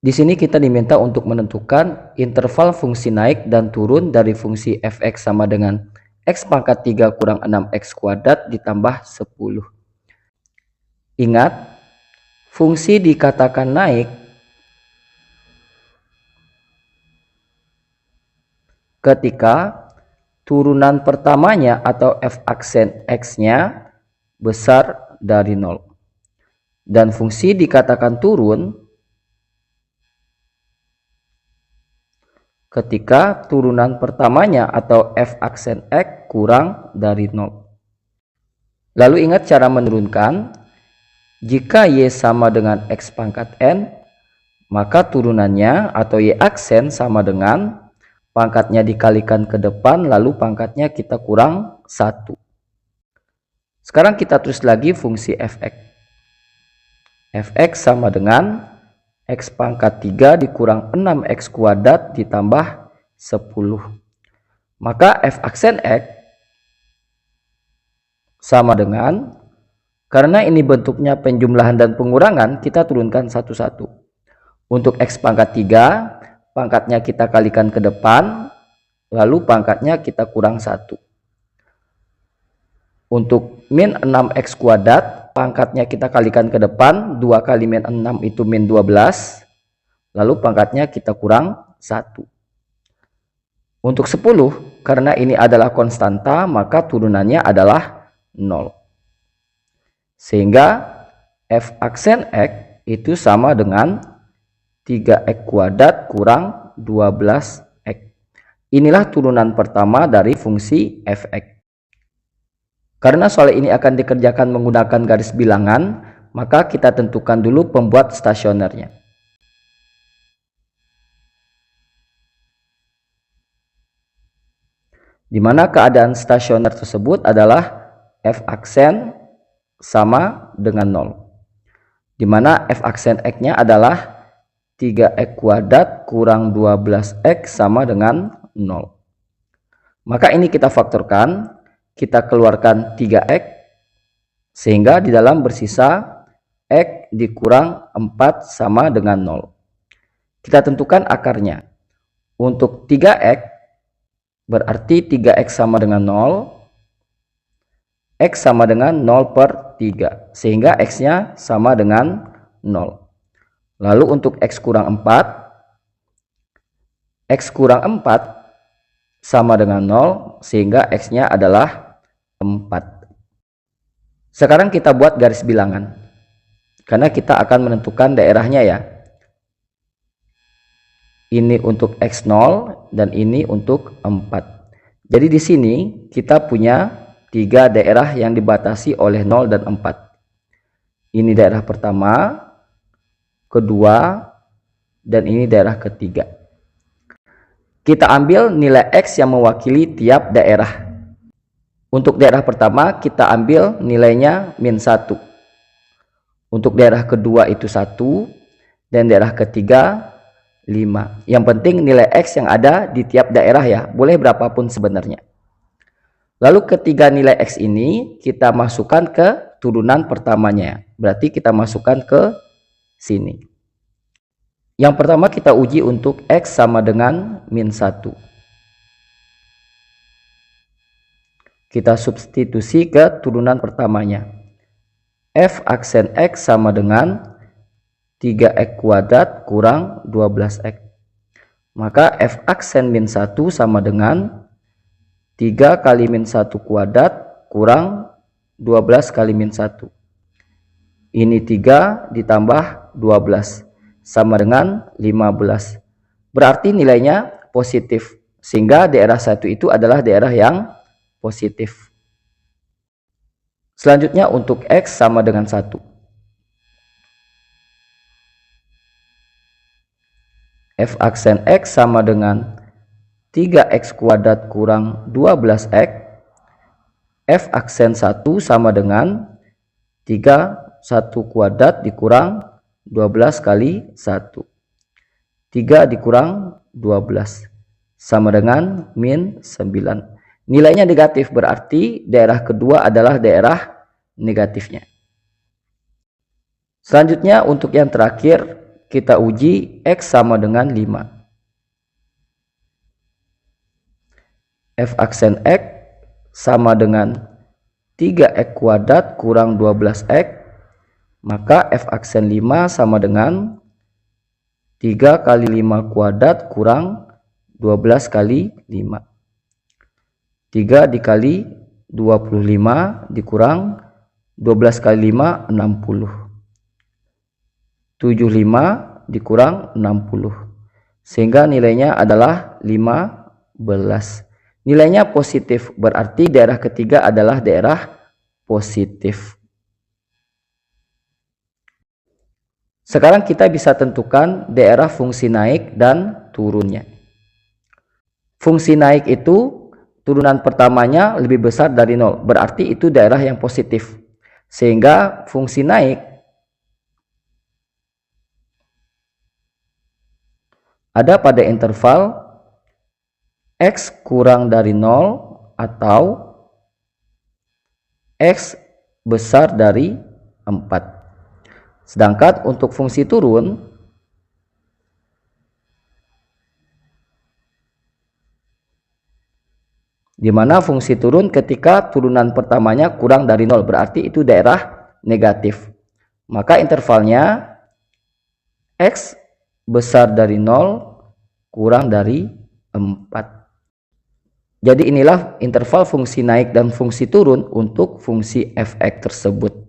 Di sini kita diminta untuk menentukan interval fungsi naik dan turun dari fungsi fx sama dengan x pangkat 3 kurang 6x kuadrat ditambah 10. Ingat, fungsi dikatakan naik ketika turunan pertamanya atau f aksen x-nya besar dari 0. Dan fungsi dikatakan turun ketika turunan pertamanya atau f aksen x kurang dari 0. Lalu ingat cara menurunkan. Jika y sama dengan x pangkat n, maka turunannya atau y aksen sama dengan pangkatnya dikalikan ke depan, lalu pangkatnya kita kurang 1. Sekarang kita tulis lagi fungsi fx. Fx sama dengan x pangkat 3 dikurang 6x kuadrat ditambah 10. Maka f aksen x sama dengan, karena ini bentuknya penjumlahan dan pengurangan, kita turunkan satu-satu. Untuk x pangkat 3, pangkatnya kita kalikan ke depan, lalu pangkatnya kita kurang 1. Untuk min 6x kuadrat, pangkatnya kita kalikan ke depan, 2 kali min 6 itu min 12, lalu pangkatnya kita kurang 1. Untuk 10, karena ini adalah konstanta, maka turunannya adalah 0. Sehingga f aksen x itu sama dengan 3x kuadrat kurang 12x. Inilah turunan pertama dari fungsi fx. Karena soal ini akan dikerjakan menggunakan garis bilangan, maka kita tentukan dulu pembuat stasionernya. Di mana keadaan stasioner tersebut adalah f aksen sama dengan 0. Di mana f aksen x-nya adalah 3x kuadrat kurang 12x sama dengan 0. Maka ini kita faktorkan, kita keluarkan 3x, sehingga di dalam bersisa x dikurang 4 sama dengan 0. Kita tentukan akarnya. Untuk 3x, berarti 3x sama dengan 0, x sama dengan 0/3, sehingga x-nya sama dengan 0. Lalu untuk x kurang 4, x kurang 4 sama dengan 0, sehingga x-nya adalah 4. Sekarang kita buat garis bilangan, karena kita akan menentukan daerahnya ya. Ini untuk x0 dan ini untuk 4. Jadi di sini kita punya 3 daerah yang dibatasi oleh 0 dan 4. Ini daerah pertama, kedua, dan ini daerah ketiga. Kita ambil nilai x yang mewakili tiap daerah. Untuk daerah pertama kita ambil nilainya min 1. Untuk daerah kedua itu 1, dan daerah ketiga 5. Yang penting nilai x yang ada di tiap daerah ya, boleh berapapun sebenarnya. Lalu ketiga nilai x ini kita masukkan ke turunan pertamanya. Berarti kita masukkan ke sini. Yang pertama kita uji untuk x sama dengan min 1. Kita substitusi ke turunan pertamanya. F aksen x sama dengan 3x kuadrat kurang 12x. Maka f aksen min 1 sama dengan 3 kali min 1 kuadrat kurang 12 kali min 1. Ini 3 ditambah 12 sama dengan 15. Berarti nilainya positif. Sehingga daerah 1 itu adalah daerah yang positif. Selanjutnya untuk x sama dengan 1. F aksen x sama dengan 3x kuadrat kurang 12x. F aksen 1 sama dengan 3 1 kuadrat dikurang 12 kali 1. 3 dikurang 12 sama dengan min 9. Nilainya negatif, berarti daerah kedua adalah daerah negatifnya. Selanjutnya untuk yang terakhir kita uji X sama dengan 5. F aksen X sama dengan 3X kuadrat kurang 12X, maka F aksen 5 sama dengan 3 kali 5 kuadrat kurang 12 kali 5. 3 dikali 25 dikurang 12 kali 5, 60. 75 dikurang 60. Sehingga nilainya adalah 15. Nilainya positif, berarti daerah ketiga adalah daerah positif. Sekarang kita bisa tentukan daerah fungsi naik dan turunnya. Fungsi naik itu turunan pertamanya lebih besar dari 0, berarti itu daerah yang positif. Sehingga fungsi naik ada pada interval X kurang dari 0 atau X besar dari 4. Sedangkan untuk fungsi turun, di mana fungsi turun ketika turunan pertamanya kurang dari 0, berarti itu daerah negatif. Maka intervalnya X besar dari 0 kurang dari 4. Jadi inilah interval fungsi naik dan fungsi turun untuk fungsi f(x) tersebut.